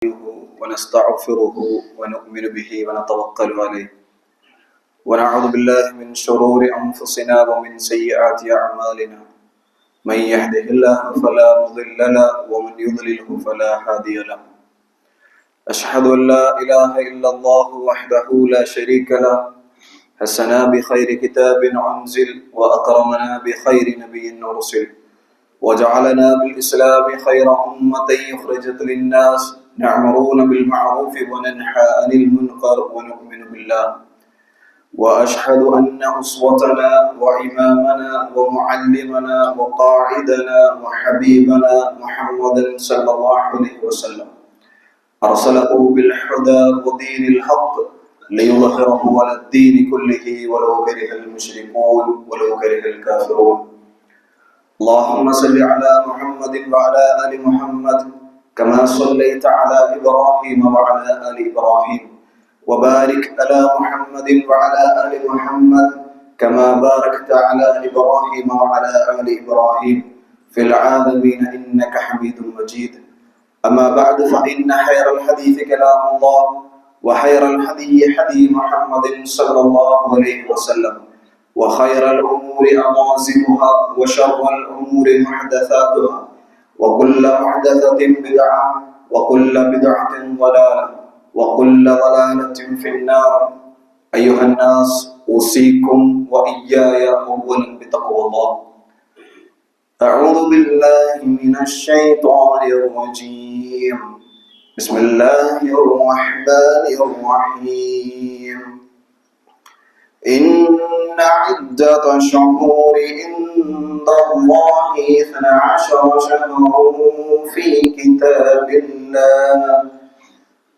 ونستغفره ونؤمن به ونتوكل عليه ونعوذ بالله من شرور أنفسنا ومن سيئات أعمالنا من يهده الله فلا مضل له ومن يضلله فلا هادي له أشهد أن لا إله إلا الله وحده لا شريك له حسنا بخير كتاب أنزل وأكرمنا بخير نبي أرسل وجعلنا بالإسلام خير أمة أخرجت للناس نأمرون بالمعروف وننهى عن المنكر ونؤمن بالله وأشهد أن أسوتنا وإمامنا ومعلمنا وقاعدنا وحبيبنا محمدا صلى الله عليه وسلم أرسله بالهدى ودين الحق ليظهره على الدين كله ولو كره المشركون ولو كره الكافرون اللهم صل على محمد وعلى آل محمد كما صليت على إبراهيم وعلى آل إبراهيم وبارك على محمد وعلى آل محمد كما باركت على إبراهيم وعلى آل إبراهيم في العالمين إنك حميد مجيد أما بعد فإن خير الحديث كلام الله وخير الهدي هدي محمد صلى الله عليه وسلم وخير الأمور عظائمها وشر الأمور محدثاتها وكل محدثة بدعة وكل بدعة ضلالة وكل ضلالة في النار أيها الناس أوصيكم وإياي أولا بتقوى الله أعوذ بالله من الشيطان الرجيم بسم الله الرحمن الرحيم إن عدة شهور عند الله 12 شهرا في كتاب الله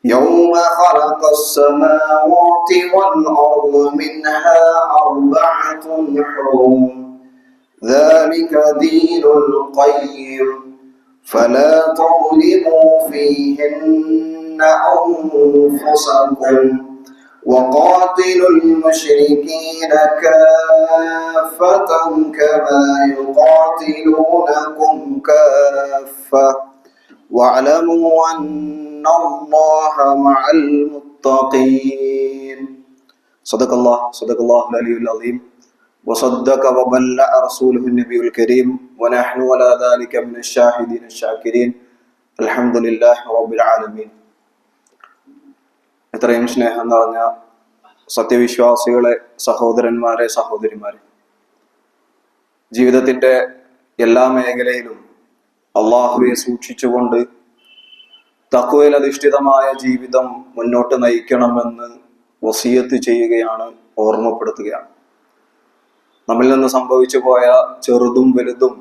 يوم خلق السماوات والأرض منها 4 حرم ذلك دين القيم فلا تظلموا فيهن أنفسكم وقاتلوا المشركين كافة كما يقاتلونكم كافة واعلموا أن الله مع المتقين صدق الله العلي العظيم وصدق وبلغ رسوله النبي الكريم ونحن على ذلك من الشاهدين الشاكرين الحمد لله رب العالمين. ഇത്രയും സ്നേഹം നിറഞ്ഞ സത്യവിശ്വാസികളെ, സഹോദരന്മാരെ, സഹോദരിമാരെ, ജീവിതത്തിന്റെ എല്ലാ മേഖലയിലും അള്ളാഹുവെ സൂക്ഷിച്ചുകൊണ്ട് തഖ്വയിൽ അധിഷ്ഠിതമായ ജീവിതം മുന്നോട്ട് നയിക്കണമെന്ന് വസിയത്ത് ചെയ്യുകയാണ്, ഓർമ്മപ്പെടുത്തുകയാണ്. നമ്മിൽ നിന്ന് സംഭവിച്ചു പോയ ചെറുതും വലുതും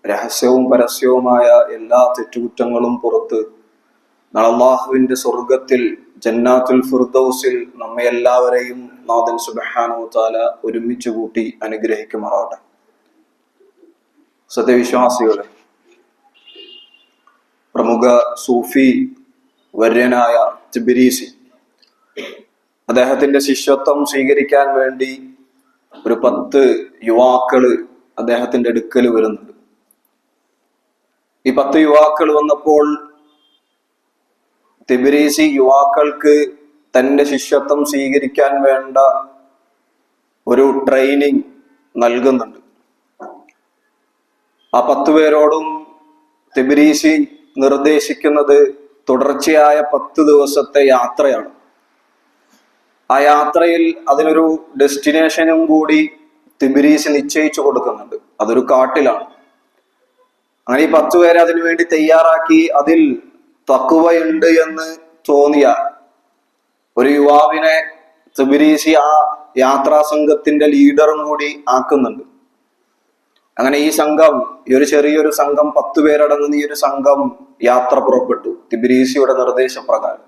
രഹസ്യവും പരസ്യവുമായ എല്ലാ തെറ്റുകുറ്റങ്ങളും പുറത്ത് അല്ലാഹുവിന്റെ സ്വർഗത്തിൽ ജന്നാത്തുൽ ഫിർദൗസിൽ നമ്മെ എല്ലാവരെയും നാഥൻ സുബ്ഹാനഹു തആല ഒരുമിച്ച് കൂട്ടി അനുഗ്രഹിക്കുമാറാവട്ടെ. സത്യവിശ്വാസികളെ, പ്രമുഖ സൂഫി വര്യനായ തിബിരീസി അദ്ദേഹത്തിന്റെ ശിഷ്യത്വം സ്വീകരിക്കാൻ വേണ്ടി ഒരു 10 യുവാക്കള് അദ്ദേഹത്തിന്റെ അടുക്കൽ വരുന്നുണ്ട്. ഈ 10 യുവാക്കൾ വന്നപ്പോൾ തിബിരീസി യുവാക്കൾക്ക് തന്റെ ശിഷ്യത്വം സ്വീകരിക്കാൻ വേണ്ട ഒരു ട്രെയിനിങ് നൽകുന്നുണ്ട്. ആ 10 പേരോടും തിബിരീസി നിർദ്ദേശിക്കുന്നത് തുടർച്ചയായ 10 ദിവസത്തെ യാത്രയാണ്. ആ യാത്രയിൽ അതിനൊരു ഡെസ്റ്റിനേഷനും കൂടി തിബിരീസി നിശ്ചയിച്ചു കൊടുക്കുന്നുണ്ട്. അതൊരു കാട്ടിലാണ്. അങ്ങനെ ഈ 10 പേരെ അതിനുവേണ്ടി തയ്യാറാക്കി അതിൽ തഖ്വയുണ്ട് എന്ന് തോന്നിയ ഒരു യുവാവിനെ തിബിരീസി ആ യാത്രാ സംഘത്തിന്റെ ലീഡറും കൂടി ആക്കുന്നുണ്ട്. അങ്ങനെ ഈ സംഘം, ഈ ഒരു ചെറിയൊരു സംഘം, 10 പേരടങ്ങുന്ന ഈ ഒരു സംഘം യാത്ര പുറപ്പെട്ടു തിബിരീസിയുടെ നിർദ്ദേശപ്രകാരം.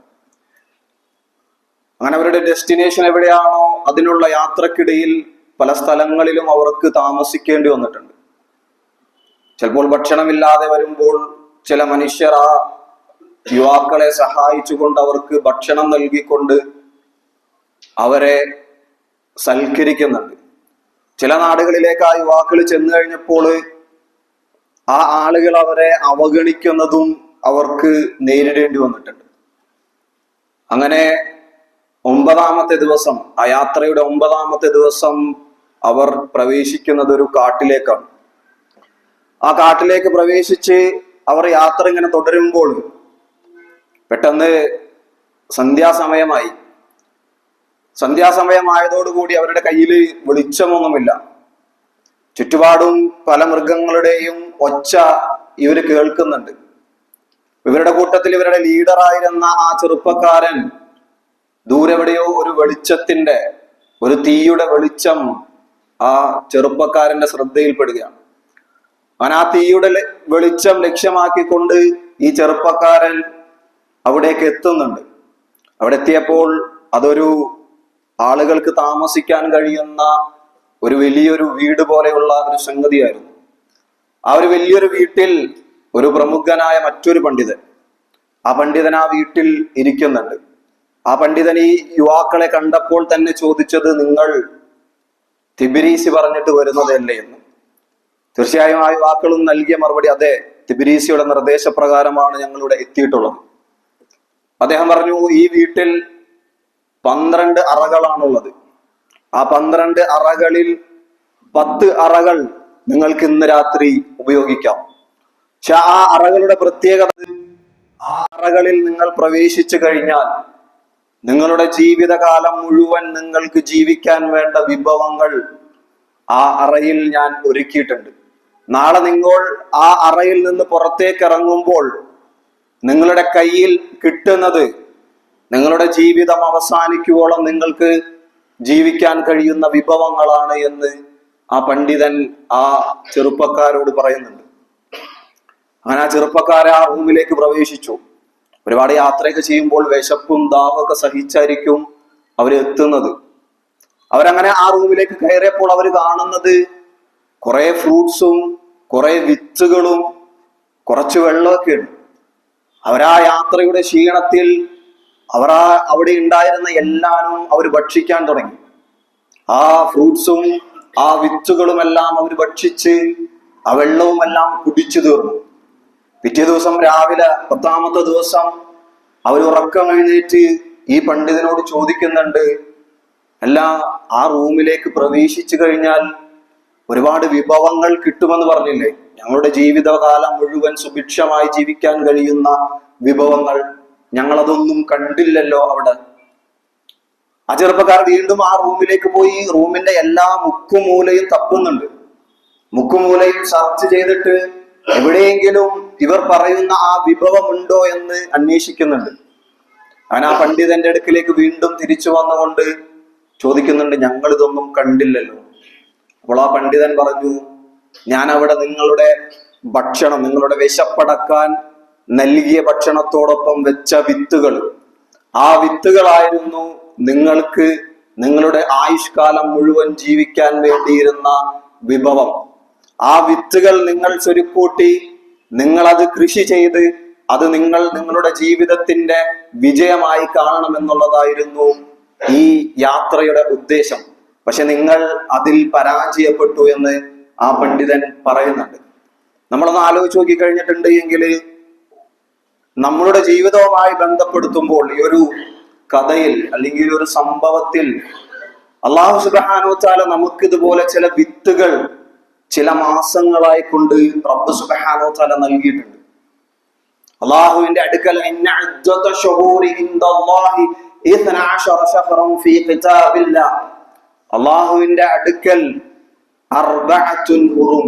അങ്ങനെ അവരുടെ ഡെസ്റ്റിനേഷൻ എവിടെയാണോ അതിനുള്ള യാത്രക്കിടയിൽ പല സ്ഥലങ്ങളിലും അവർക്ക് താമസിക്കേണ്ടി വന്നിട്ടുണ്ട്. ചിലപ്പോൾ ഭക്ഷണമില്ലാതെ വരുമ്പോൾ ചില മനുഷ്യർ ആ യുവാക്കളെ സഹായിച്ചുകൊണ്ട് അവർക്ക് ഭക്ഷണം നൽകിക്കൊണ്ട് അവരെ സൽക്കരിക്കുന്നുണ്ട്. ചില നാടുകളിലേക്ക് ആ യുവാക്കൾ ചെന്നു കഴിഞ്ഞപ്പോൾ ആ ആളുകൾ അവരെ അവഗണിക്കുന്നതും അവർക്ക് നേരിടേണ്ടി വന്നിട്ടുണ്ട്. അങ്ങനെ 9ാമത്തെ ദിവസം, ആ യാത്രയുടെ 9ാമത്തെ ദിവസം അവർ പ്രവേശിക്കുന്നത് ഒരു കാട്ടിലേക്കാണ്. ആ കാട്ടിലേക്ക് പ്രവേശിച്ച് അവർ യാത്ര ഇങ്ങനെ തുടരുമ്പോൾ പെട്ടെന്ന് സന്ധ്യാസമയമായി. സന്ധ്യാസമയമായതോടുകൂടി അവരുടെ കയ്യിൽ വെളിച്ചമൊന്നുമില്ല. ചുറ്റുപാടും പല മൃഗങ്ങളുടെയും ഒച്ച ഇവര് കേൾക്കുന്നുണ്ട്. ഇവരുടെ കൂട്ടത്തിൽ ഇവരുടെ ലീഡറായിരുന്ന ആ ചെറുപ്പക്കാരൻ ദൂരെവിടെയോ ഒരു വെളിച്ചത്തിന്റെ, ഒരു തീയുടെ വെളിച്ചം ആ ചെറുപ്പക്കാരന്റെ ശ്രദ്ധയിൽപ്പെടുകയാണ്. അവൻ ആ തീയുടെ വെളിച്ചം ലക്ഷ്യമാക്കിക്കൊണ്ട് ഈ ചെറുപ്പക്കാരൻ അവിടേക്ക് എത്തുന്നുണ്ട്. അവിടെ എത്തിയപ്പോൾ അതൊരു ആളുകൾക്ക് താമസിക്കാൻ കഴിയുന്ന ഒരു വലിയൊരു വീട് പോലെയുള്ള ഒരു സംഗതിയായിരുന്നു. ആ ഒരു വലിയൊരു വീട്ടിൽ ഒരു പ്രമുഖനായ മറ്റൊരു പണ്ഡിതൻ, ആ പണ്ഡിതൻ ആ വീട്ടിൽ ഇരിക്കുന്നുണ്ട്. ആ പണ്ഡിതൻ ഈ യുവാക്കളെ കണ്ടപ്പോൾ തന്നെ ചോദിച്ചത്, നിങ്ങൾ തിബിരീസി പറഞ്ഞിട്ട് വരുന്നതല്ലേ എന്ന്. തീർച്ചയായും ആ യുവാക്കളും നൽകിയ മറുപടി, അതെ, തിബിരീസിയുടെ നിർദ്ദേശപ്രകാരമാണ് ഞങ്ങളിവിടെ എത്തിയിട്ടുള്ളത്. അദ്ദേഹം പറഞ്ഞു, ഈ വീട്ടിൽ 12 അറകളാണുള്ളത്. ആ 12 അറകളിൽ 10 അറകൾ നിങ്ങൾക്ക് ഇന്ന് രാത്രി ഉപയോഗിക്കാം. പക്ഷെ ആ അറകളുടെ പ്രത്യേകത, ആ അറകളിൽ നിങ്ങൾ പ്രവേശിച്ചു കഴിഞ്ഞാൽ നിങ്ങളുടെ ജീവിതകാലം മുഴുവൻ നിങ്ങൾക്ക് ജീവിക്കാൻ വേണ്ട വിഭവങ്ങൾ ആ അറയിൽ ഞാൻ ഒരുക്കിയിട്ടുണ്ട്. നാളെ നിങ്ങൾ ആ അറയിൽ നിന്ന് പുറത്തേക്ക് ഇറങ്ങുമ്പോൾ നിങ്ങളുടെ കയ്യിൽ കിട്ടുന്നത് നിങ്ങളുടെ ജീവിതം അവസാനിക്കുവോളം നിങ്ങൾക്ക് ജീവിക്കാൻ കഴിയുന്ന വിഭവങ്ങളാണ് എന്ന് ആ പണ്ഡിതൻ ആ ചെറുപ്പക്കാരോട് പറയുന്നുണ്ട്. അങ്ങനെ ആ ചെറുപ്പക്കാരെ ആ റൂമിലേക്ക് പ്രവേശിച്ചു. ഒരുപാട് യാത്രയൊക്കെ ചെയ്യുമ്പോൾ വിശപ്പും ദാഹമൊക്കെ സഹിച്ചായിരിക്കും അവരെത്തുന്നത്. അവരങ്ങനെ ആ റൂമിലേക്ക് കയറിയപ്പോൾ അവർ കാണുന്നത് കുറെ ഫ്രൂട്ട്സും കുറെ വിത്തുകളും കുറച്ച് വെള്ളമൊക്കെയാണ്. അവരാ യാത്രയുടെ ക്ഷീണത്തിൽ അവിടെ ഉണ്ടായിരുന്ന എല്ലാവരും അവർ ഭക്ഷിക്കാൻ തുടങ്ങി. ആ ഫ്രൂട്ട്സും ആ വിത്തുകളും എല്ലാം അവർ ഭക്ഷിച്ച് ആ വെള്ളവും എല്ലാം കുടിച്ചു തീർന്നു. പിറ്റേ ദിവസം രാവിലെ 10ാമത്തെ ദിവസം അവർ ഉറക്കം എഴുന്നേറ്റ് ഈ പണ്ഡിതനോട് ചോദിക്കുന്നുണ്ട്, അല്ല, ആ റൂമിലേക്ക് പ്രവേശിച്ചു കഴിഞ്ഞാൽ ഒരുപാട് വിഭവങ്ങൾ കിട്ടുമെന്ന് പറഞ്ഞില്ലേ? ഞങ്ങളുടെ ജീവിതകാലം മുഴുവൻ സുഭിക്ഷമായി ജീവിക്കാൻ കഴിയുന്ന വിഭവങ്ങൾ, ഞങ്ങളതൊന്നും കണ്ടില്ലല്ലോ അവിടെ. ആ ചെറുപ്പക്കാർ വീണ്ടും ആ റൂമിലേക്ക് പോയി റൂമിന്റെ എല്ലാ മുക്കുമൂലയും തപ്പുന്നുണ്ട്. മുക്കുമൂലയും സെർച്ച് ചെയ്തിട്ട് എവിടെയെങ്കിലും ഇവർ പറയുന്ന ആ വിഭവമുണ്ടോ എന്ന് അന്വേഷിക്കുന്നുണ്ട്. അങ്ങനെ ആ പണ്ഡിതന്റെ അടുക്കിലേക്ക് വീണ്ടും തിരിച്ചു വന്നുകൊണ്ട് ചോദിക്കുന്നുണ്ട്, ഞങ്ങൾ ഇതൊന്നും കണ്ടില്ലല്ലോ. അപ്പോൾ ആ പണ്ഡിതൻ പറഞ്ഞു, ഞാൻ അവിടെ നിങ്ങളുടെ ഭക്ഷണം, നിങ്ങളുടെ വിശപ്പടക്കാൻ നൽകിയ ഭക്ഷണത്തോടൊപ്പം വെച്ച വിത്തുകൾ, ആ വിത്തുകളായിരുന്നു നിങ്ങൾക്ക് നിങ്ങളുടെ ആയുഷ്കാലം മുഴുവൻ ജീവിക്കാൻ വേണ്ടിയിരുന്ന വിഭവം. ആ വിത്തുകൾ നിങ്ങൾ സ്വരുക്കൂട്ടി നിങ്ങളത് കൃഷി ചെയ്ത് അത് നിങ്ങളുടെ ജീവിതത്തിന്റെ വിജയമായി കാണണമെന്നുള്ളതായിരുന്നു ഈ യാത്രയുടെ ഉദ്ദേശം. പക്ഷെ നിങ്ങൾ അതിൽ പരാജയപ്പെട്ടു എന്ന് ആ പണ്ഡിതൻ പറയുന്നുണ്ട്. നമ്മളൊന്ന് ആലോചിച്ച് നോക്കി കഴിഞ്ഞിട്ടുണ്ട് എങ്കിൽ നമ്മളുടെ ജീവിതവുമായി ബന്ധപ്പെടുത്തുമ്പോൾ ഈ ഒരു കഥയിൽ അല്ലെങ്കിൽ ഒരു സംഭവത്തിൽ അല്ലാഹു സുബ്ഹാനഹു വ തആല നമുക്കിതുപോലെ ചില വിത്തുകൾ ചില മാസങ്ങളായി കൊണ്ട് റബ്ബ് സുബ്ഹാനഹു വ തആല നൽകിയിട്ടുണ്ട്. അല്ലാഹുവിന്റെ അടുക്കൽ ഇന്ന ഇദ്ദത ശുഹൂരി ഇൻദല്ലാഹി 12 ശഹറൻ ഫീ കിതാബില്ലാഹ്, അല്ലാഹുവിന്റെ അടുക്കൽ 4 ഹുറും,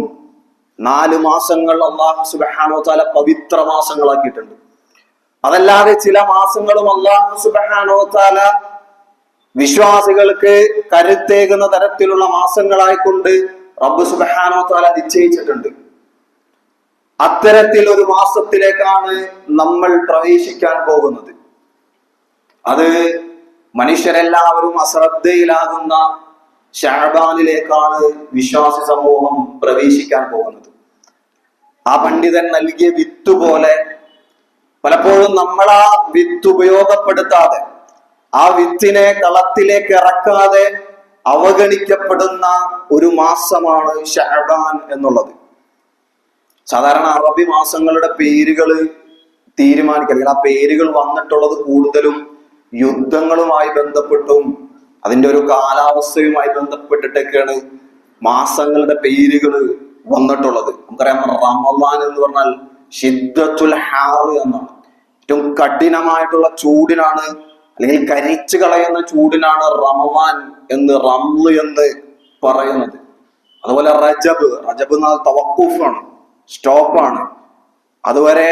4 മാസങ്ങൾ അല്ലാഹു സുബ്ഹാനഹു വ തആല പവിത്ര മാസങ്ങളാക്കിയിട്ടുണ്ട്. അതല്ലാതെ ചില മാസങ്ങളും അല്ലാഹു സുബ്ഹാനഹു വ തആല വിശ്വാസികൾക്ക് കരുത്തേകുന്ന തരത്തിലുള്ള മാസങ്ങളായിക്കൊണ്ട് റബ്ബ് സുബ്ഹാനഹു വ തആല നിശ്ചയിച്ചിട്ടുണ്ട്. അത്തരത്തിൽ ഒരു മാസത്തിലേക്കാണ് നമ്മൾ പ്രവേശിക്കാൻ പോകുന്നത്. അത് മനുഷ്യരെല്ലാവരും അശ്രദ്ധയിലാകുന്ന ശഅബാനിലേക്കാണ് വിശ്വാസി സമൂഹം പ്രവേശിക്കാൻ പോകുന്നത്. ആ പണ്ഡിതൻ നൽകിയ വിത്ത് പോലെ പലപ്പോഴും നമ്മൾ ആ വിത്ത് ഉപയോഗപ്പെടുത്താതെ, ആ വിത്തിനെ കളത്തിലേക്ക് ഇറക്കാതെ അവഗണിക്കപ്പെടുന്ന ഒരു മാസമാണ് ശഅബാൻ എന്നുള്ളത്. സാധാരണ അറബി മാസങ്ങളുടെ പേരുകൾ തീരുമാനിക്കുക, അല്ലെങ്കിൽ ആ പേരുകൾ വന്നിട്ടുള്ളത് കൂടുതലും യുദ്ധങ്ങളുമായി ബന്ധപ്പെട്ടും അതിന്റെ ഒരു കാലാവസ്ഥയുമായി ബന്ധപ്പെട്ടിട്ടൊക്കെയാണ് മാസങ്ങളുടെ പേരുകൾ വന്നിട്ടുള്ളത്. നമുക്കറിയാം റമദാൻ എന്ന് പറഞ്ഞാൽ ഷിദ്ദത്തുൽ ഹാർ എന്നാണ്. ഏറ്റവും കഠിനമായിട്ടുള്ള ചൂടിനാണ്, അല്ലെങ്കിൽ കരിച്ചു കളയുന്ന ചൂടിനാണ് റമദാൻ എന്ന്, റംള് എന്ന് പറയുന്നത്. അതുപോലെ റജബ് എന്നാൽ തവഖുഫാണ്, സ്റ്റോപ്പാണ്. അതുവരെ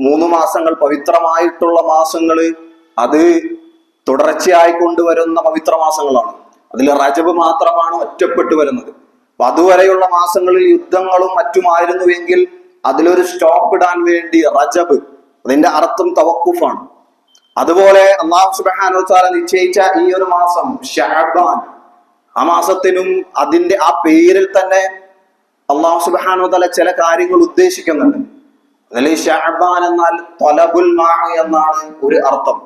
3 മാസങ്ങൾ പവിത്രമായിട്ടുള്ള മാസങ്ങള്, അത് തുടർച്ചയായി കൊണ്ടുവരുന്ന പവിത്ര മാസങ്ങളാണ്. അതിൽ റജബ് മാത്രമാണ് ഒറ്റപ്പെട്ടു വരുന്നത്. അപ്പൊ അതുവരെയുള്ള മാസങ്ങളിൽ യുദ്ധങ്ങളും മറ്റുമായിരുന്നുവെങ്കിൽ അതിലൊരു സ്റ്റോപ്പ് ഇടാൻ വേണ്ടി റജബ്, അതിന്റെ അർത്ഥം തവഖുഫാണ്. അതുപോലെ അല്ലാഹു സുബ്ഹാനഹു വ തആല നിശ്ചയിച്ച ഈ ഒരു മാസം ശഅബാൻ, ആ മാസത്തിനും അതിന്റെ ആ പേരിൽ തന്നെ അല്ലാഹു സുബ്ഹാനഹു വ തആല ചില കാര്യങ്ങൾ ഉദ്ദേശിക്കുന്നുണ്ട്. അതിൽ ശഅബാൻ എന്നാൽ ത്വലബുൽ മാ എന്നാണ് ഒരു അർത്ഥം.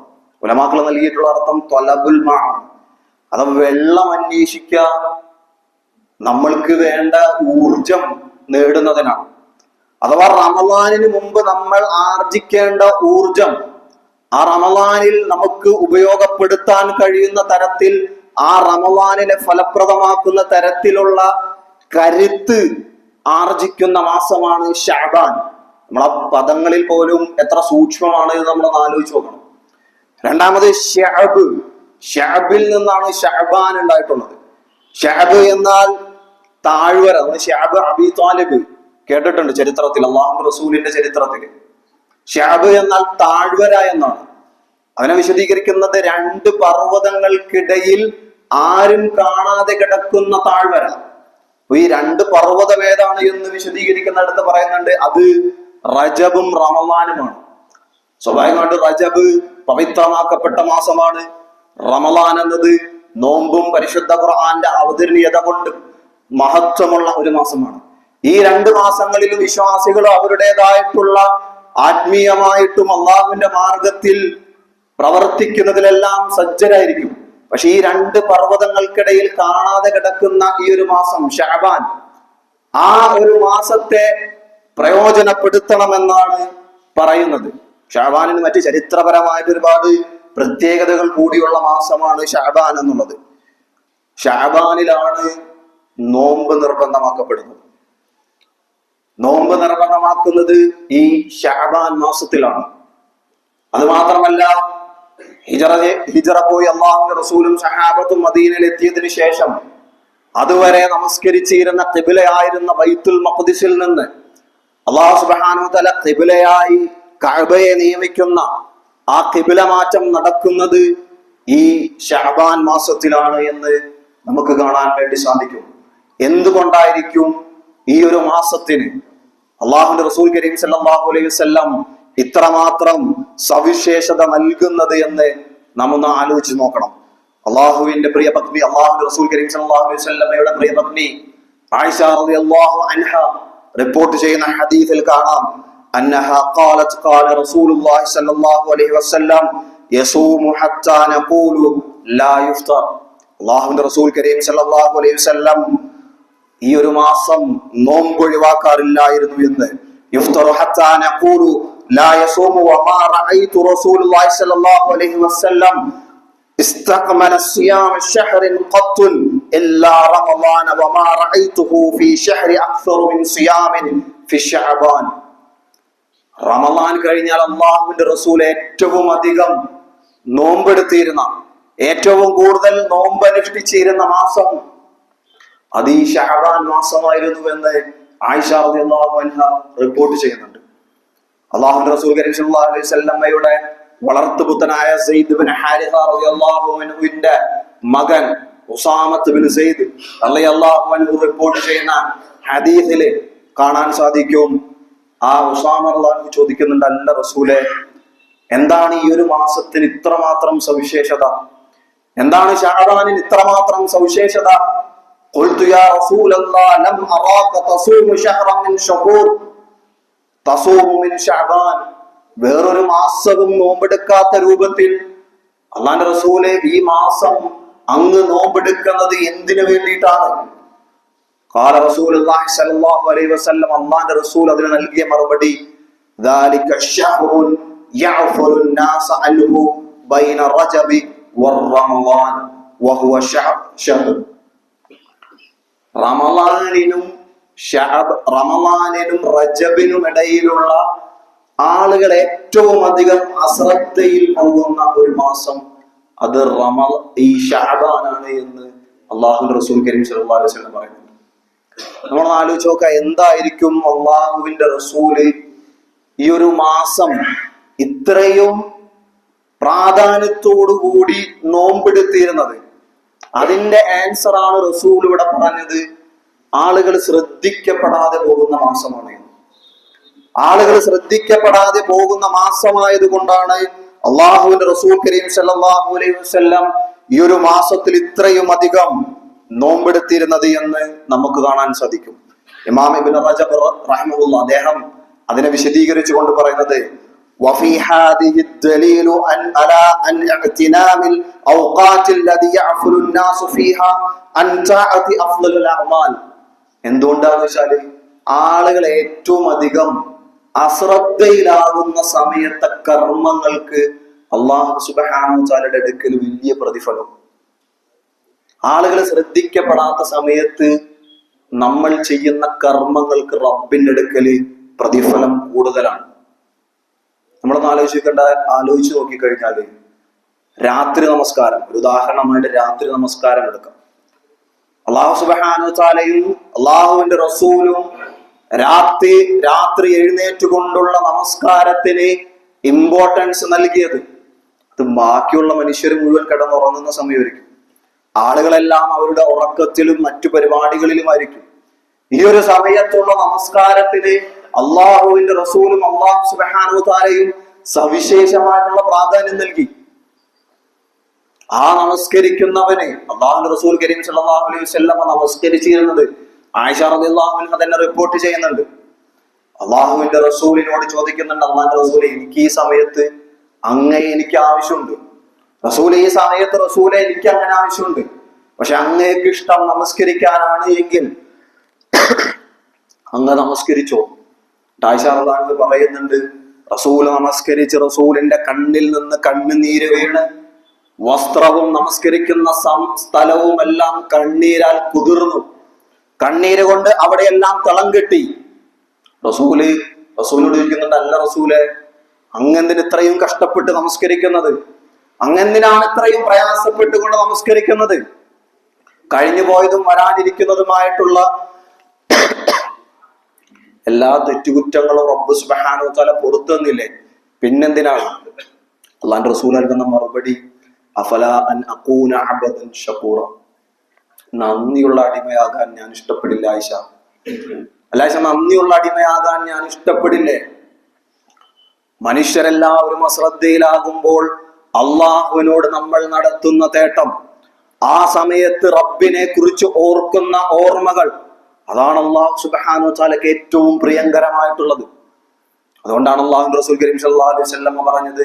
ഉലമാക്കൾ നൽകിയിട്ടുള്ള അർത്ഥം ത്വലബുൽ മാ, അത് വെള്ളം അന്വേഷിക്കുക, നമ്മൾക്ക് വേണ്ട ഊർജം നേടുന്നതിനാണ്. അഥവാ റമദാനിന് മുമ്പ് നമ്മൾ ആർജിക്കേണ്ട ഊർജം ആ റമദാനിൽ നമുക്ക് ഉപയോഗപ്പെടുത്താൻ കഴിയുന്ന തരത്തിൽ, ആ റമദാനിനെ ഫലപ്രദമാക്കുന്ന തരത്തിലുള്ള കരുത്ത് ആർജിക്കുന്ന മാസമാണ് ശഅബാൻ. നമ്മളെ പദങ്ങളിൽ പോലും എത്ര സൂക്ഷ്മമാണ് ഇത് നമ്മൾ ആലോചിച്ച് നോക്കണം. രണ്ടാമത് ശഅബ്, ശഅബിൽ നിന്നാണ് ശഅബാൻ ഉണ്ടായിട്ടുള്ളത്. ശഅബ് എന്നാൽ താഴ്വര. ശഅബ് അബീ ത്വാലിബ് കേട്ടിട്ടുണ്ട് ചരിത്രത്തിൽ, അല്ലാഹു റസൂലിന്റെ ചരിത്രത്തിൽ. ശഅബ് എന്നാൽ താഴ്വര എന്നാണ്. അവനെ വിശദീകരിക്കുന്നത് 2 പർവ്വതങ്ങൾക്കിടയിൽ ആരും കാണാതെ കിടക്കുന്ന താഴ്വര. ഈ 2 പർവ്വതം ഏതാണ് എന്ന് വിശദീകരിക്കുന്നിടത്ത് പറയുന്നുണ്ട്, അത് റജബും റമദാനുമാണ്. സ്വാഭാവികമായിട്ട് റജബ് പവിത്രമാക്കപ്പെട്ട മാസമാണ്. റമദാൻ എന്നത് നോമ്പും പരിശുദ്ധ ഖുർആന്റെ അവതരണീയത കൊണ്ട് മഹത്വമുള്ള ഒരു മാസമാണ്. ഈ 2 മാസങ്ങളിലും വിശ്വാസികൾ അവരുടേതായിട്ടുള്ള ആത്മീയമായിട്ടും അള്ളാഹുവിന്റെ മാർഗത്തിൽ പ്രവർത്തിക്കുന്നതിലെല്ലാം സജ്ജരായിരിക്കും. പക്ഷെ ഈ 2 പർവ്വതങ്ങൾക്കിടയിൽ കാണാതെ കിടക്കുന്ന ഈ ഒരു മാസം ശഅബാൻ, ആ ഒരു മാസത്തെ പ്രയോജനപ്പെടുത്തണമെന്നാണ് പറയുന്നത്. ശഅബാനിന് മറ്റ് ചരിത്രപരമായിട്ട് ഒരുപാട് പ്രത്യേകതകൾ കൂടിയുള്ള മാസമാണ് ശഅബാൻ എന്നുള്ളത്. ശഅബാനിലാണ് നോമ്പ് നിർബന്ധമാക്കപ്പെടുന്നത്. നോമ്പ് നിർബന്ധമാക്കുന്നത് ഈ ശഅബാൻ മാസത്തിലാണ്. അത് മാത്രമല്ല, ഹിജറ പോയി അള്ളാഹുവിന്റെ റസൂലും സഹാബത്തും മദീനയിൽ എത്തിയതിനു ശേഷം അതുവരെ നമസ്കരിച്ചിരുന്ന ഖിബ്ലയായിരുന്ന ബൈത്തുൽ മഖ്ദിസിൽ നിന്ന് അല്ലാഹു സുബ്ഹാനഹു വ തആല ഖിബ്ലയായി കഅബയെ നിയമിക്കുന്ന ആ ഖിബ്ല മാറ്റം നടക്കുന്നത് ഈ ശഅബാൻ മാസത്തിലാണ് എന്ന് നമുക്ക് കാണാൻ വേണ്ടി സാധിക്കും. എന്തുകൊണ്ടായിരിക്കും ഈ ഒരു മാസത്തിന് അള്ളാഹുവിന്റെ റസൂൽ കരീം സല്ലല്ലാഹു അലൈഹി വസല്ലം ഇത്രമാത്രം സവിശേഷത നൽകുന്നത് എന്ന് നമ്മൊന്ന് ആലോചിച്ച് നോക്കണം. അള്ളാഹുവിന്റെ പ്രിയ പത്നി, അള്ളാഹുവിന്റെ റസൂൽ കരീം സല്ലല്ലാഹു അലൈഹി വസല്ലമയുടെ പ്രിയ പത്നി ആയിഷ റളിയല്ലാഹു അൻഹ റിപ്പോർട്ട് ചെയ്യുന്ന ഹദീസിൽ കാണാം, അന്നഹാ ഖാലത് ഖാല റസൂലുള്ളാഹി സല്ലല്ലാഹു അലൈഹി വസല്ലം യസൂമു ഹത്താ നഖൂലു ലാ യുഫ്തർ. അള്ളാഹുവിന്റെ റസൂൽ കരീം സല്ലല്ലാഹു അലൈഹി വസല്ലം ഈ ഒരു മാസം നോമ്പ് ഒഴിവാക്കാറില്ലായിരുന്നു എന്ന്. യുഫ്തറു ഹത്താ നഖൂലു ലാ യസൂമു വമാ റഅയ്തു റസൂലുള്ളാഹി സ്വല്ലല്ലാഹു അലൈഹി വസല്ലം ഇസ്തഖ്മല സിയാമ ശഹ്റിൻ ഖത്തുൻ ഇല്ലാ റമളാന വമാ റഅയ്തുഹു ഫീ ശഹ്രി അക്സറു മിൻ സിയാമിൻ ഫി ശഅബാൻ. റമളാൻ കഴിഞ്ഞാൽ അല്ലാഹുവിന്റെ റസൂൽ ഏറ്റവും അധികം നോമ്പെടുത്തിരുന്ന, ഏറ്റവും കൂടുതൽ നോമ്പ് അനുഷ്ഠിച്ചിരുന്ന മാസം അത് ഈ ശഅബാൻ മാസമായിരുന്നു എന്ന് ആയിഷ റളിയല്ലാഹു അൻഹ റിപ്പോർട്ട് ചെയ്യുന്നുണ്ട്. അല്ലാഹുവിന്റെ റസൂൽ കരീം സല്ലല്ലാഹു അലൈഹി വസല്ലമയുടെ വളർത്തുപുത്രനായ സയ്യിദ് ഇബ്നു ഹാരിസ റളിയല്ലാഹു അൻഹുവിന്റെ മകൻ ഉസാമത്ത് ഇബ്നു സയ്യിദ് റളിയല്ലാഹു അൻഹു റിപ്പോർട്ട് ചെയ്യുന്ന ഹദീസിൽ കാണാൻ സാധിക്കും, ആ ഉസാമ റളിയല്ലാഹു അൻഹു ചോദിക്കുന്നുണ്ട്, അല്ല റസൂലേ, എന്താണ് ഈ ഒരു മാസത്തിന് ഇത്രമാത്രം സവിശേഷത? എന്താണ് ശഅബാനിന് ഇത്രമാത്രം സവിശേഷത? ഖുൽതു യാ റസൂലല്ലാഹ് ലം അറാക തസൂമു ശഹ്റൻ മിൻ ശുഹൂർ തസൂമു മിൻ ശഅബാൻ. വേറൊരു മാസവും നോമ്പെടുക്കാത്ത രൂപത്തിൽ അല്ലാഹുവിന്റെ റസൂലേ, ഈ മാസം അങ്ങ് നോമ്പെടുക്കുന്നത് എന്തിനു വേണ്ടിയിട്ടാണ്? ഖാല റസൂലുള്ളാഹി സ്വല്ലല്ലാഹു അലൈഹി വസല്ലം, അല്ലാഹുവിന്റെ റസൂൽ അതിന് നൽകിയ മറുപടി, ദാലിക ശഹ്റുൻ യഅഫുറു الناس അൻഹു ബൈന റജബി വറമളാൻ വഹുവ ശഹർ. റമളാനിനും റജബിനും ഇടയിലുള്ള ആളുകൾ ഏറ്റവും അധികം അശ്രദ്ധയിൽ പോകുന്ന ഒരു മാസം അത് ഈ ശഅബാനാണ് എന്ന് അള്ളാഹുവിന്റെ റസൂൽ കരീം സല്ലല്ലാഹു അലൈഹി വസല്ലം പറയുന്നുണ്ട്. നമ്മൾ ആലോചിച്ച് നോക്കുക, എന്തായിരിക്കും അള്ളാഹുവിന്റെ റസൂല് ഈ ഒരു മാസം ഇത്രയും പ്രാധാന്യത്തോടുകൂടി നോമ്പെടുത്തിരുന്നത്? അതിന്റെ ആൻസർ ആണ് റസൂൽ ഇവിടെ പറഞ്ഞത്. ആളുകൾ ശ്രദ്ധിക്കപ്പെടാതെ പോകുന്ന മാസമാണ്. ആളുകൾ ശ്രദ്ധിക്കപ്പെടാതെ പോകുന്ന മാസമായത് കൊണ്ടാണ് അള്ളാഹുവിന്റെ റസൂൽ കരീം സല്ലല്ലാഹു അലൈഹി വസല്ലം ഈ ഒരു മാസത്തിൽ ഇത്രയും അധികം നോമ്പെടുത്തിരുന്നത് എന്ന് നമുക്ക് കാണാൻ സാധിക്കും. ഇമാം ഇബ്നു റജബ് റഹിമഹുല്ലാഹ് അദ്ദേഹം അതിനെ വിശദീകരിച്ചുകൊണ്ട് പറയുന്നത്, وفي هذه الدليل على أن اغتنام الأوقات التي يغفل الناس فيها عن طاعة أفضل الأعمال. എന്തുകൊണ്ടാണെന്ന് വെച്ചാല് ആളുകൾ ഏറ്റവും അധികം അശ്രദ്ധയിലാകുന്ന സമയത്തെ കർമ്മങ്ങൾക്ക് അല്ലാഹു സുബ്ഹാനഹു വ തആലയുടെ അടുക്കൽ വലിയ പ്രതിഫലം. ആളുകൾ ശ്രദ്ധിക്കപ്പെടാത്ത സമയത്ത് നമ്മൾ ചെയ്യുന്ന കർമ്മങ്ങൾക്ക് റബ്ബിന്റെ അടുക്കൽ പ്രതിഫലം കൂടുതലാണ്. നമ്മളൊന്ന് ആലോചിച്ച് നോക്കിക്കഴിഞ്ഞാല് രാത്രി നമസ്കാരം, ഒരു ഉദാഹരണമായിട്ട് രാത്രി നമസ്കാരം എടുക്കാം. അല്ലാഹു സുബ്ഹാനഹു വ തആലയും അല്ലാഹുവിന്റെ റസൂലും രാത്രി എഴുന്നേറ്റുകൊണ്ടുള്ള നമസ്കാരത്തിന് ഇമ്പോർട്ടൻസ് നൽകിയത് അത് ബാക്കിയുള്ള മനുഷ്യർ മുഴുവൻ കിടന്നുറങ്ങുന്ന സമയമായിരിക്കും. ആളുകളെല്ലാം അവരുടെ ഉറക്കത്തിലും മറ്റു പരിപാടികളിലുമായിരിക്കും. ഈ ഒരു സമയത്തുള്ള നമസ്കാരത്തിന് അള്ളാഹുവിന്റെ റസൂലും അല്ലാഹു സുബ്ഹാനഹു വ തആലയും സവിശേഷമായിട്ടുള്ള പ്രാധാന്യം നൽകി. ആ നമസ്കരിക്കുന്നവന് അള്ളാഹുവിന്റെ റസൂൽ കരീം സല്ലല്ലാഹു അലൈഹി വസല്ലം നമസ്കരിച്ചിരുന്നത് ആയിഷ റളിയല്ലാഹു അൻഹ തന്നെ റിപ്പോർട്ട് ചെയ്യുന്നുണ്ട്. അള്ളാഹുവിന്റെ റസൂലിനോട് ചോദിക്കുന്നുണ്ട്, അള്ളാഹുവിന്റെ റസൂലെ, എനിക്ക് ഈ സമയത്ത് അങ്ങയെ എനിക്ക് ആവശ്യമുണ്ട്. റസൂലെ, ഈ സമയത്ത് റസൂലെ എനിക്ക് അങ്ങനെ ആവശ്യമുണ്ട്. പക്ഷെ അങ്ങേക്ക് ഇഷ്ടം നമസ്കരിക്കാനാണ് എങ്കിൽ അങ്ങ് നമസ്കരിച്ചോ. ആയിഷ റളിയല്ലാഹു അൻഹ പറയുന്നുണ്ട്, റസൂൽ നമസ്കരിച്ച് റസൂലിന്റെ കണ്ണിൽ നിന്ന് കണ്ണുനീര് വീണ് വസ്ത്രവും നമസ്കരിക്കുന്ന സ്ഥലവും എല്ലാം കണ്ണീരാൽ കുതിർന്നു. കണ്ണീര് കൊണ്ട് അവിടെയെല്ലാം തളം കെട്ടി. റസൂലോട് ചോദിക്കുന്നുണ്ട്, അല്ല റസൂലെ, അങ്ങെന്തിന് ഇത്രയും കഷ്ടപ്പെട്ട് നമസ്കരിക്കുന്നത്? അങ്ങെന്തിനാണ് ഇത്രയും പ്രയാസപ്പെട്ടുകൊണ്ട് നമസ്കരിക്കുന്നത്? കഴിഞ്ഞു പോയതും വരാനിരിക്കുന്നതുമായിട്ടുള്ള എല്ലാ തെറ്റുകുറ്റങ്ങളും റബ്ബ് സുബ്ഹാനഹു വ തആല പൊറുത്തു തന്നില്ലേ, പിന്നെന്തിനാണ്? അല്ലാഹുവിന്റെ റസൂൽ നൽകുന്ന മറുപടി, അഫലാ അൻ അകൂന അബ്ദൻ ശകൂറ, നന്ദിയുള്ള അടിമയാകാൻ ഞാൻ ഇഷ്ടപ്പെടില്ല ആയിഷ. ആയിഷ, നന്ദിയുള്ള അടിമയാകാൻ ഞാൻ ഇഷ്ടപ്പെടില്ലേ? മനുഷ്യരെല്ലാവരും അശ്രദ്ധയിലാകുമ്പോൾ അള്ളാഹുവിനോട് നമ്മൾ നടത്തുന്ന തേട്ടം, ആ സമയത്ത് റബ്ബിനെ കുറിച്ച് ഓർക്കുന്ന ഓർമ്മകൾ, അതാണ് അല്ലാഹു സുബ്ഹാനഹു വ തആലക്ക് ഏറ്റവും പ്രിയങ്കരമായിട്ടുള്ളത്. അതുകൊണ്ടാണ് അല്ലാഹുവിന്റെ റസൂൽ കരീം സല്ലല്ലാഹു അലൈഹി വസല്ലം പറഞ്ഞത്,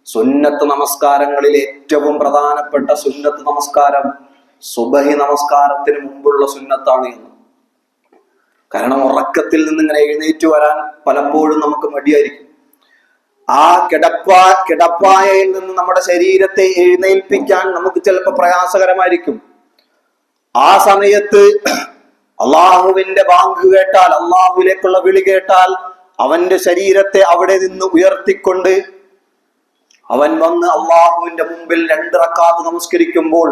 സുന്നത്ത് നമസ്കാരങ്ങളിൽ ഏറ്റവും പ്രധാനപ്പെട്ട സുന്നത്ത് നമസ്കാരം സുബഹി നമസ്കാരത്തിന് മുമ്പുള്ള സുന്നത്താണ് എന്ന്. കാരണം ഉറക്കത്തിൽ നിന്ന് ഇങ്ങനെ എഴുന്നേറ്റ് വരാൻ പലപ്പോഴും നമുക്ക് മടിയായിരിക്കും. ആ കിടപ്പായയിൽ നിന്ന് നമ്മുടെ ശരീരത്തെ എഴുന്നേൽപ്പിക്കാൻ നമുക്ക് ചിലപ്പോൾ പ്രയാസകരമായിരിക്കും. ആ സമയത്ത് അള്ളാഹുവിന്റെ ബാങ്ക് കേട്ടാൽ, അള്ളാഹുവിലേക്കുള്ള വിളി കേട്ടാൽ, അവന്റെ ശരീരത്തെ അവിടെ നിന്ന് ഉയർത്തിക്കൊണ്ട് അവൻ വന്ന് അള്ളാഹുവിന്റെ മുമ്പിൽ 2 റക്അത്ത് നമസ്കരിക്കുമ്പോൾ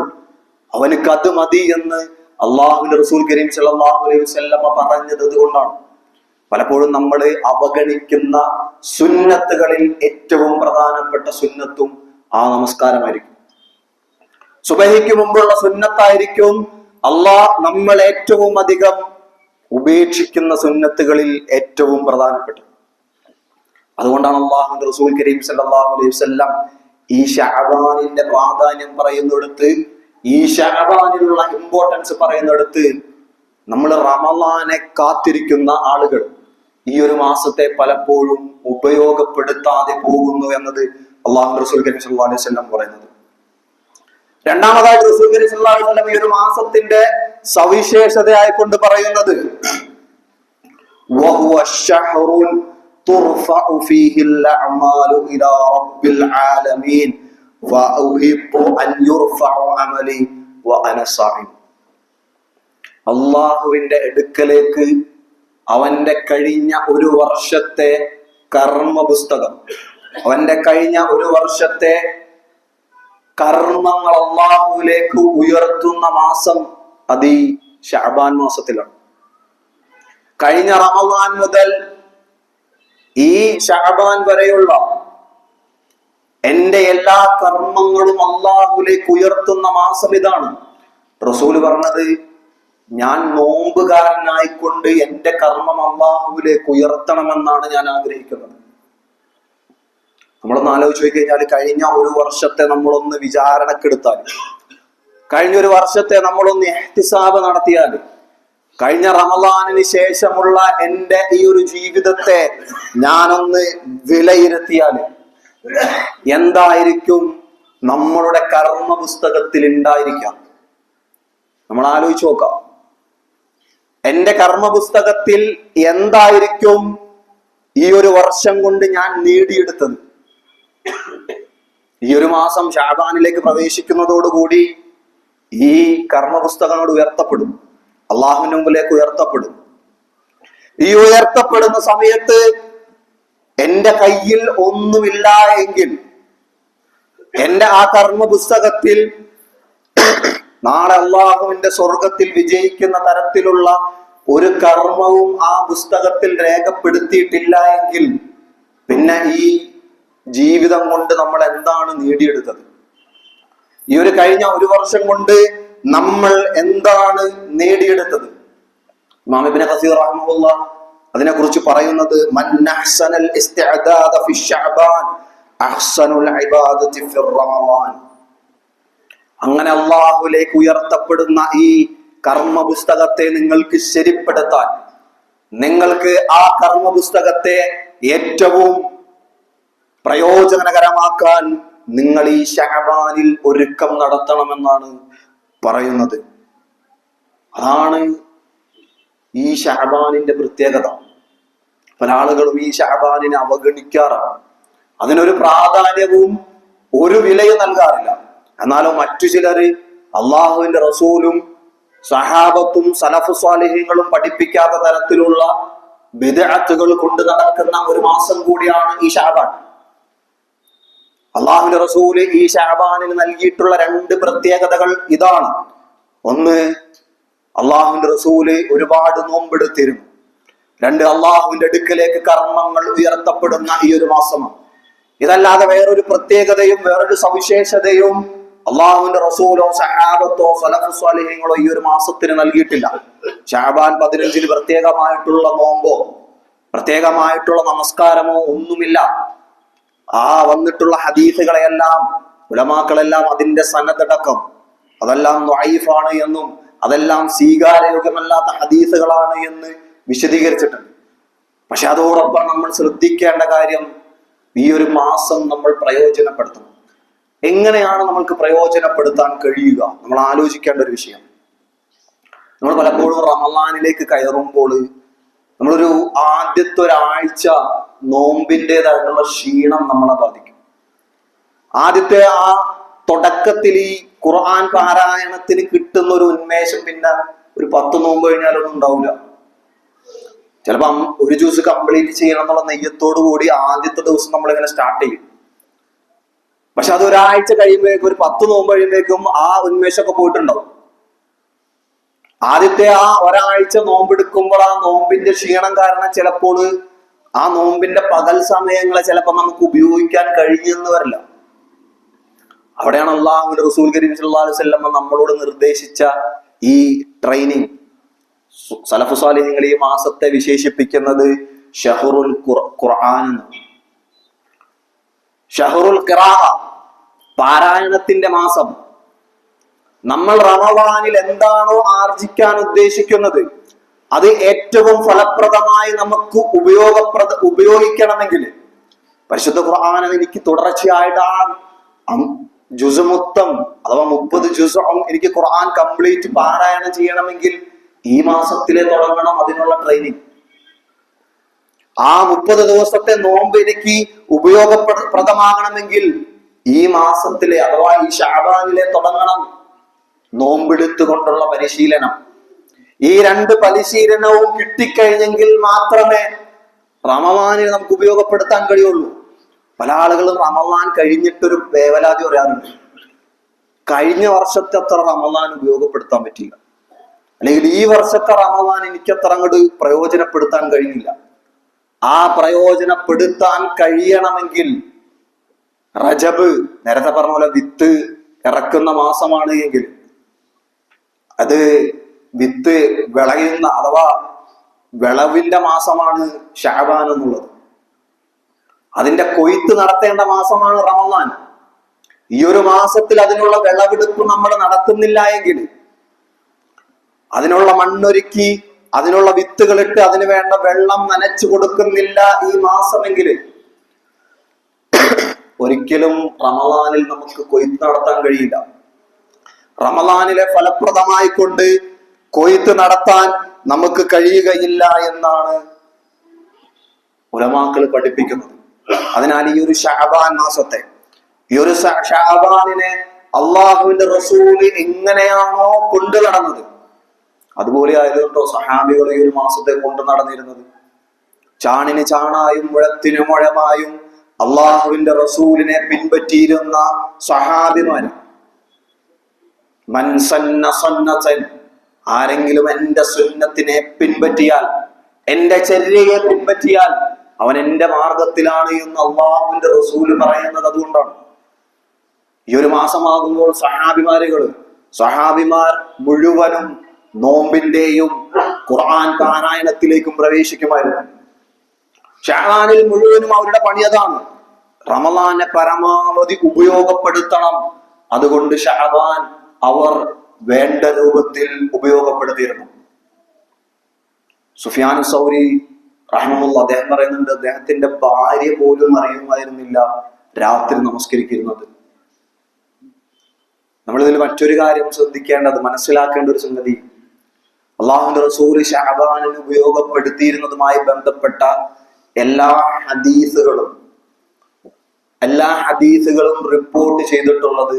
അവനക്ക് അത് മതി എന്ന് അള്ളാഹുവിന്റെ റസൂൽ കരീം സല്ലല്ലാഹു അലൈഹി വസല്ലം പറഞ്ഞത് കൊണ്ടാണ്. പലപ്പോഴും നമ്മൾ അവഗണിക്കുന്ന സുന്നത്തുകളിൽ ഏറ്റവും പ്രധാനപ്പെട്ട സുന്നത്തും ആ നമസ്കാരമായിരിക്കും. സുബഹിക്ക് മുമ്പുള്ള സുന്നത്തായിരിക്കും നമ്മൾ ഏറ്റവും അധികം ഉപേക്ഷിക്കുന്ന സുന്നത്തുകളിൽ ഏറ്റവും പ്രധാനപ്പെട്ടത്. അതുകൊണ്ടാണ് അല്ലാഹുവിന്റെ റസൂൽ കരീം സല്ലല്ലാഹു അലൈഹി വസല്ലം ഈ ശഅബാനിന്റെ പ്രാധാന്യം പറയുന്നിടത്ത്, ഈ ശഅബാനിലുള്ള ഇമ്പോർട്ടൻസ് പറയുന്നിടത്ത്, നമ്മൾ റമളാനെ കാത്തിരിക്കുന്ന ആളുകൾ ഈ ഒരു മാസത്തെ പലപ്പോഴും ഉപയോഗപ്പെടുത്താതെ പോകുന്നു എന്നത് അല്ലാഹുവിന്റെ റസൂൽ കരീം സല്ലല്ലാഹു അലൈഹി വസല്ലം പറയുന്നത്. രണ്ടാമതായിട്ട് റസൂൽ കരീം സല്ലല്ലാഹു അലൈഹി വസല്ലം ഈ ഒരു മാസത്തിന്റെ സവിശേഷതയായി കൊണ്ട് പറയുന്നത്, വഹുവ ശഹ്റുൻ തുർഫഉ ഫീഹി അൽഅമാലു ഇലാ റബ്ബിൽ ആലമീൻ അള്ളാഹുവിന്റെ അടുക്കലേക്ക് അവന്റെ കഴിഞ്ഞ ഒരു വർഷത്തെ കർമ്മ പുസ്തകം, അവന്റെ കഴിഞ്ഞ ഒരു വർഷത്തെ കർമ്മങ്ങൾ അള്ളാഹുവിലേക്ക് ഉയർത്തുന്ന മാസം അത് ഈ ശഅബാൻ മാസത്തിലാണ്. കഴിഞ്ഞ റമദാൻ മുതൽ ഈ ശഅബാൻ വരെയുള്ള എന്റെ എല്ലാ കർമ്മങ്ങളും അള്ളാഹുവിലേക്ക് ഉയർത്തുന്ന മാസം ഇതാണ്. റസൂല് പറഞ്ഞത്, ഞാൻ നോമ്പുകാരനായിക്കൊണ്ട് എന്റെ കർമ്മം അള്ളാഹുവിലേക്ക് ഉയർത്തണമെന്നാണ് ഞാൻ ആഗ്രഹിക്കുന്നത്. നമ്മളൊന്ന് ആലോചിച്ച് നോക്കി കഴിഞ്ഞാൽ കഴിഞ്ഞ ഒരു വർഷത്തെ നമ്മളൊന്ന് വിചാരണക്കെടുത്താൽ, കഴിഞ്ഞ ഒരു വർഷത്തെ നമ്മളൊന്ന് ഇഹ്തിസാബ് നടത്തിയാൽ, കഴിഞ്ഞ റമദാനിന് ശേഷമുള്ള എന്റെ ഈ ഒരു ജീവിതത്തെ ഞാനൊന്ന് വിലയിരുത്തിയാൽ എന്തായിരിക്കും നമ്മളുടെ കർമ്മ പുസ്തകത്തിൽ ഉണ്ടായിരിക്കാം? നമ്മൾ ആലോചിച്ച് നോക്കാം. എന്റെ കർമ്മ പുസ്തകത്തിൽ എന്തായിരിക്കും ഈ ഒരു വർഷം കൊണ്ട് ഞാൻ നേടിയെടുത്തത്? ഈ ഒരു മാസം ശഅബാനിലേക്ക് പ്രവേശിക്കുന്നതോടുകൂടി ഈ കർമ്മ പുസ്തകങ്ങൾ ഉയർത്തപ്പെടും, അള്ളാഹുവിന്റെ മുമ്പിലേക്ക് ഉയർത്തപ്പെടും. ഈ ഉയർത്തപ്പെടുന്ന സമയത്ത് എന്റെ കയ്യിൽ ഒന്നുമില്ല എങ്കിൽ എന്റെ ആ കർമ്മ പുസ്തകത്തിൽ നാളെ അള്ളാഹുവിന്റെ സ്വർഗത്തിൽ വിജയിക്കുന്ന തരത്തിലുള്ള ഒരു കർമ്മവും ആ പുസ്തകത്തിൽ രേഖപ്പെടുത്തിയിട്ടില്ല എങ്കിൽ പിന്നെ ഈ ജീവിതം കൊണ്ട് നമ്മൾ എന്താണ് നേടിയെടുത്തത്? ഈ ഒരു കഴിഞ്ഞ ഒരു വർഷം കൊണ്ട് നമ്മൾ എന്താണ് നേടിയെടുത്തത്? ഇമാം ഇബ്നു കസീർ റഹിമഹുല്ലാഹ് അതിനെ കുറിച്ച് പറയുന്നത്, മൻ അഹ്സനൽ ഇസ്തിഅദാദ ഫി ശഅബാൻ അഹ്സനുൽ ഇബാദതി ഫി റമളാൻ. അങ്ങനെ അല്ലാഹുവിലേക്ക് ഉയർത്തപ്പെടുന്ന ഈ കർമ്മ പുസ്തകത്തെ നിങ്ങൾക്ക് ശരിപ്പെടുത്താൻ, നിങ്ങൾക്ക് ആ കർമ്മ പുസ്തകത്തെ ഏറ്റവും പ്രയോജനകരമാക്കാൻ നിങ്ങൾ ഈ ശഅബാനിൽ ഒരുക്കം നടത്തണമെന്നാണ് പറയുന്നത്. അതാണ് ഈ ശഅബാനിന്റെ പ്രത്യേകത. പല ആളുകളും ഈ ശഅബാനിനെ അവഗണിക്കാറാണ്, അതിനൊരു പ്രാധാന്യവും ഒരു വിലയും നൽകാറില്ല. എന്നാലോ മറ്റു ചിലര് അള്ളാഹുവിന്റെ റസൂലും സഹാബത്തും സലഫ് സ്വാലിഹീങ്ങളും പഠിപ്പിക്കാത്ത തരത്തിലുള്ള ബിദ്അത്തുകൾ കൊണ്ട് നടക്കുന്ന ഒരു മാസം കൂടിയാണ് ഈ ശഅബാൻ. അള്ളാഹുവിന്റെ റസൂല് ഈ ശഅബാനിന് നൽകിയിട്ടുള്ള രണ്ട് പ്രത്യേകതകൾ ഇതാണ്. ഒന്ന്, അള്ളാഹുവിന്റെ റസൂല് ഒരുപാട് നോമ്പെടുത്തിരുന്നു. രണ്ട്, അള്ളാഹുവിന്റെ അടുക്കലേക്ക് കർമ്മങ്ങൾ ഉയർത്തപ്പെടുന്ന ഈ ഒരു മാസമാണ്. ഇതല്ലാതെ വേറൊരു പ്രത്യേകതയും വേറൊരു സവിശേഷതയും അള്ളാഹുവിന്റെ റസൂലോ സഹാബത്തോ സലഫ് സ്വാലിഹീങ്ങളോ ഈ ഒരു മാസത്തിന് നൽകിയിട്ടില്ല. ശഅബാൻ 15 പ്രത്യേകമായിട്ടുള്ള നോമ്പോ പ്രത്യേകമായിട്ടുള്ള നമസ്കാരമോ ഒന്നുമില്ല. ആ വന്നിട്ടുള്ള ഹദീസുകളെല്ലാം ഉലമാക്കളെല്ലാം അതിന്റെ സനദടക്കം അതെല്ലാം ദഈഫാണ് എന്നും അതെല്ലാം സ്വീകാര്യോഗ്യമല്ലാത്ത ഹദീസുകളാണ് എന്ന് വിശദീകരിച്ചിട്ടുണ്ട്. പക്ഷെ അതോടൊപ്പം നമ്മൾ ശ്രദ്ധിക്കേണ്ട കാര്യം, ഈ ഒരു മാസം നമ്മൾ പ്രയോജനപ്പെടുത്തണം. എങ്ങനെയാണ് നമ്മൾക്ക് പ്രയോജനപ്പെടുത്താൻ കഴിയുക? നമ്മൾ ആലോചിക്കേണ്ട ഒരു വിഷയം. നമ്മൾ പലപ്പോഴും റമളാനിലേക്ക് കയറുമ്പോൾ നമ്മളൊരു ആദ്യത്തെ ഒരാഴ്ച നോമ്പിൻ്റെതായിട്ടുള്ള ക്ഷീണം നമ്മളെ ബാധിക്കും. ആദ്യത്തെ ആ തുടക്കത്തിൽ ഈ ഖുർആൻ പാരായണത്തിന് കിട്ടുന്ന ഒരു ഉന്മേഷം പിന്നെ ഒരു 10 നോമ്പ് കഴിഞ്ഞാലൊന്നും ഉണ്ടാവില്ല. ചിലപ്പോൾ ഒരു ജ്യൂസ് കംപ്ലീറ്റ് ചെയ്യണം എന്നുള്ള നെയ്യത്തോടു കൂടി ആദ്യത്തെ ദിവസം നമ്മളിങ്ങനെ സ്റ്റാർട്ട് ചെയ്യും. പക്ഷെ അത് ഒരാഴ്ച കഴിയുമ്പോഴേക്കും, ഒരു 10 നോമ്പ് കഴിയുമ്പോഴേക്കും ആ ഉന്മേഷമൊക്കെ പോയിട്ടുണ്ടാവും. ആദ്യത്തെ ആ ഒരാഴ്ച നോമ്പെടുക്കുമ്പോൾ ആ നോമ്പിന്റെ ക്ഷീണം കാരണം ചിലപ്പോൾ ആ നോമ്പിന്റെ പകൽ സമയങ്ങളെ ചിലപ്പോൾ നമുക്ക് ഉപയോഗിക്കാൻ കഴിഞ്ഞെന്ന് വരില്ല. അവിടെയാണ് അല്ലാഹുവിന്റെ റസൂൽ കരീം സല്ലല്ലാഹു അലൈഹി വസല്ലം നമ്മളോട് നിർദ്ദേശിച്ച ഈ ട്രെയിനിങ്. സലഫ് സ്വാലിഹീങ്ങൾ ഈ മാസത്തെ വിശേഷിപ്പിക്കുന്നത് ഷഹറുൽ ഖുർആൻ, ഷഹറുൽ ഖിറാഅ, പാരായണത്തിന്റെ മാസം. നമ്മൾ റമളാനിൽ എന്താണോ ആർജിക്കാൻ ഉദ്ദേശിക്കുന്നത് അത് ഏറ്റവും ഫലപ്രദമായി നമുക്ക് ഉപയോഗിക്കണമെങ്കിൽ പരിശുദ്ധ ഖുർആൻ എനിക്ക് തുടർച്ചയായിട്ട് ആ ജുസ് മൊത്തം അഥവാ 30 ജുസ് എനിക്ക് ഖുർആൻ കംപ്ലീറ്റ് പാരായണം ചെയ്യണമെങ്കിൽ ഈ മാസത്തിലെ തുടങ്ങണം അതിനുള്ള ട്രെയിനിങ്. ആ 30 ദിവസത്തെ നോമ്പ് എനിക്ക് ഉപയോഗപ്രദമാകണമെങ്കിൽ ഈ മാസത്തിലെ അഥവാ ഈ ശഅബാനിലെ തുടങ്ങണം നോമ്പെടുത്തുകൊണ്ടുള്ള പരിശീലനം. ഈ രണ്ട് പരിശീലനവും കിട്ടിക്കഴിഞ്ഞെങ്കിൽ മാത്രമേ റമളാനിനെ നമുക്ക് ഉപയോഗപ്പെടുത്താൻ കഴിയുള്ളൂ. പല ആളുകളും റമളാൻ കഴിഞ്ഞിട്ടൊരു വേവലാതി പറയാറുണ്ട്, കഴിഞ്ഞ വർഷത്തെ അത്ര റമളാൻ ഉപയോഗപ്പെടുത്താൻ പറ്റിയില്ല, അല്ലെങ്കിൽ ഈ വർഷത്തെ റമളാൻ എനിക്കത്ര അങ്ങോട്ട് പ്രയോജനപ്പെടുത്താൻ കഴിഞ്ഞില്ല. ആ പ്രയോജനപ്പെടുത്താൻ കഴിയണമെങ്കിൽ റജബ് നേരത്തെ പറഞ്ഞ പോലെ വിത്ത് ഇറക്കുന്ന മാസമാണ് എങ്കിൽ, അത് വിത്ത് വിളയുന്ന അഥവാ വിളവിന്റെ മാസമാണ് ശഅബാൻ എന്നുള്ളത്, അതിന്റെ കൊയ്ത്ത് നടത്തേണ്ട മാസമാണ് റമളാൻ. ഈ ഒരു മാസത്തിൽ അതിനുള്ള വിളവെടുപ്പ് നമ്മൾ നടത്തുന്നില്ല എങ്കിൽ, അതിനുള്ള മണ്ണൊരുക്കി അതിനുള്ള വിത്തുകളിട്ട് അതിന് വേണ്ട വെള്ളം നനച്ചു കൊടുക്കുന്നില്ല ഈ മാസമെങ്കിൽ, ഒരിക്കലും റമളാനിൽ നമുക്ക് കൊയ്ത്ത് നടത്താൻ കഴിയില്ല. റമളാനിലെ ഫലപ്രദമായി കൊണ്ട് കൊയ്ത്ത് നടത്താൻ നമുക്ക് കഴിയുകയില്ല എന്നാണ് ഉലമാക്കൾ പഠിപ്പിക്കുന്നത്. അതിനാൽ ഈ ഒരു ശഅബാൻ മാസത്തെ, ഈ ഒരു ശഅബാനിനെ അള്ളാഹുവിന്റെ റസൂല് എങ്ങനെയാണോ കൊണ്ടു നടന്നത് അതുപോലെ ആയിരുന്നോ സഹാബികൾ ഈ ഒരു മാസത്തെ കൊണ്ടു നടന്നിരുന്നത്. ചാണിന് ചാണായും മുഴത്തിന് മുഴമായും അള്ളാഹുവിന്റെ റസൂലിനെ പിൻപറ്റിയിരുന്ന സഹാബിമാര്. മൻ സന്ന സന്നതൻ, ആരെങ്കിലും എന്റെ സുന്നത്തിനെ പിൻപറ്റിയാൽ, എന്റെ ചര്യയെ പിൻപറ്റിയാൽ അവൻ എന്റെ മാർഗത്തിലാണ് എന്ന് അള്ളാഹുവിന്റെ റസൂല് പറയുന്നത്. അതുകൊണ്ടാണ് ഈ ഒരു മാസമാകുമ്പോൾ സഹാബിമാർ മുഴുവനും നോമ്പിന്റെയും ഖുർആൻ പാരായണത്തിലേക്കും പ്രവേശിക്കുമായിരുന്നു. ശഅബാനിൽ മുഴുവനും അവരുടെ പണി അതാണ്, റമളാനെ പരമാവധി ഉപയോഗപ്പെടുത്തണം. അതുകൊണ്ട് ശഅബാൻ അവർ വേണ്ട രൂപത്തിൽ ഉപയോഗപ്പെടുത്തിയിരുന്നു. സുഫിയാൻ സൗരി റഹ്മത്തുള്ളാഹി അദ്ദേഹം പറയുന്നുണ്ട്, അദ്ദേഹത്തിന്റെ ഭാര്യ പോലും അറിയുമായിരുന്നില്ല രാത്രി നമസ്കരിക്കുന്നത്. നമ്മളിതിൽ മറ്റൊരു കാര്യം ശ്രദ്ധിക്കേണ്ടത്, മനസ്സിലാക്കേണ്ട ഒരു സംഗതി, അള്ളാഹുവിന്റെ റസൂൽ ശഅബാനിൽ ഉപയോഗപ്പെടുത്തിയിരുന്നതുമായി ബന്ധപ്പെട്ട എല്ലാ ഹദീസുകളും റിപ്പോർട്ട് ചെയ്തിട്ടുള്ളത്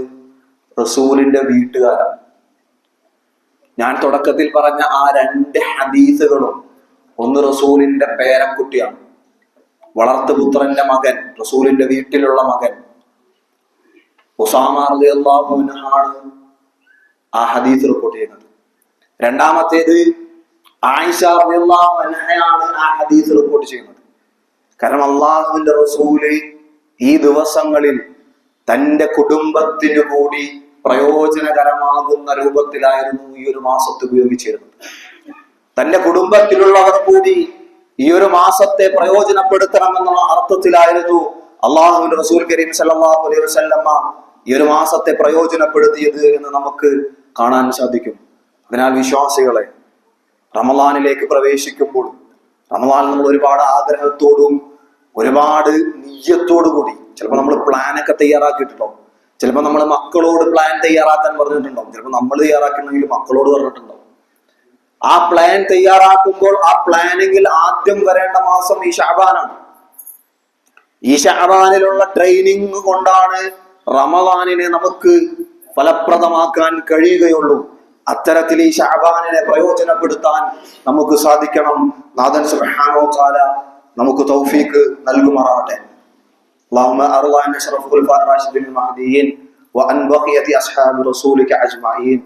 റസൂലിന്റെ വീട്ടുകാരാണ്. ഞാൻ തുടക്കത്തിൽ പറഞ്ഞ ആ രണ്ട് ഹദീസുകളും, ഒന്ന് റസൂലിന്റെ പേരക്കുട്ടിയാണ്, വളർത്തുപുത്രന്റെ മകൻ, റസൂലിന്റെ വീട്ടിലുള്ള മകൻ ഉസാമ റളിയല്ലാഹു അൻഹു ആണ് ആ ഹദീസ് റിപ്പോർട്ട് ചെയ്യുന്നത്. രണ്ടാമത്തേത് ആയിഷ റളിയല്ലാഹു അൻഹയാണ് ആ ഹദീസ് റിപ്പോർട്ട് ചെയ്യുന്നത്. കാരണം അള്ളാഹുവിന്റെ റസൂല് ഈ ദിവസങ്ങളിൽ തന്റെ കുടുംബത്തിന് കൂടി പ്രയോജനകരമാകുന്ന രൂപത്തിലായിരുന്നു ഈ ഒരു മാസത്തെ ഉപയോഗിച്ചിരുന്നത്. തന്റെ കുടുംബത്തിലുള്ളവർ കൂടി ഈ ഒരു മാസത്തെ പ്രയോജനപ്പെടുത്തണമെന്നുള്ള അർത്ഥത്തിലായിരുന്നു അള്ളാഹുവിന്റെ റസൂൽ കരീം സല്ലല്ലാഹു അലൈഹി വസല്ലമ ഈ ഒരു മാസത്തെ പ്രയോജനപ്പെടുത്തിയത് എന്ന് നമുക്ക് കാണാൻ സാധിക്കും. അതിനാൽ വിശ്വാസികളെ, റമളാനിലേക്ക് പ്രവേശിക്കുമ്പോൾ റമളാൻ നമ്മൾ ഒരുപാട് ആഗ്രഹത്തോടും ഒരുപാട് നിയ്യത്തോടു കൂടി, ചിലപ്പോൾ നമ്മൾ പ്ലാനൊക്കെ തയ്യാറാക്കിയിട്ടുണ്ടാവും, ചിലപ്പോൾ നമ്മൾ മക്കളോട് പ്ലാൻ തയ്യാറാക്കാൻ പറഞ്ഞിട്ടുണ്ടാവും, ചിലപ്പോൾ നമ്മൾ തയ്യാറാക്കണമെങ്കിൽ മക്കളോട് പറഞ്ഞിട്ടുണ്ടാവും. ആ പ്ലാൻ തയ്യാറാക്കുമ്പോൾ ആ പ്ലാനിങ്ങിൽ ആദ്യം വരേണ്ട മാസം ഈ ശഅബാനാണ്. ഈ ശഅബാനിലുള്ള ട്രെയിനിങ് കൊണ്ടാണ് റമളാനിനെ നമുക്ക് ഫലപ്രദമാക്കാൻ കഴിയുകയുള്ളൂ. അത്തരത്തിൽ ഈ ശഅബാനിനെ പ്രയോജനപ്പെടുത്താൻ നമുക്ക് സാധിക്കണം. നാഥൻ സുബ്ഹാനഹു വ തആല നമുക്ക് തൗഫീഖ് നൽകുമാറാവട്ടെ. اللهم أرضى عن أشرف الخلفاء الراشدين المهديين وعن بقية أصحاب رسولك أجمعين.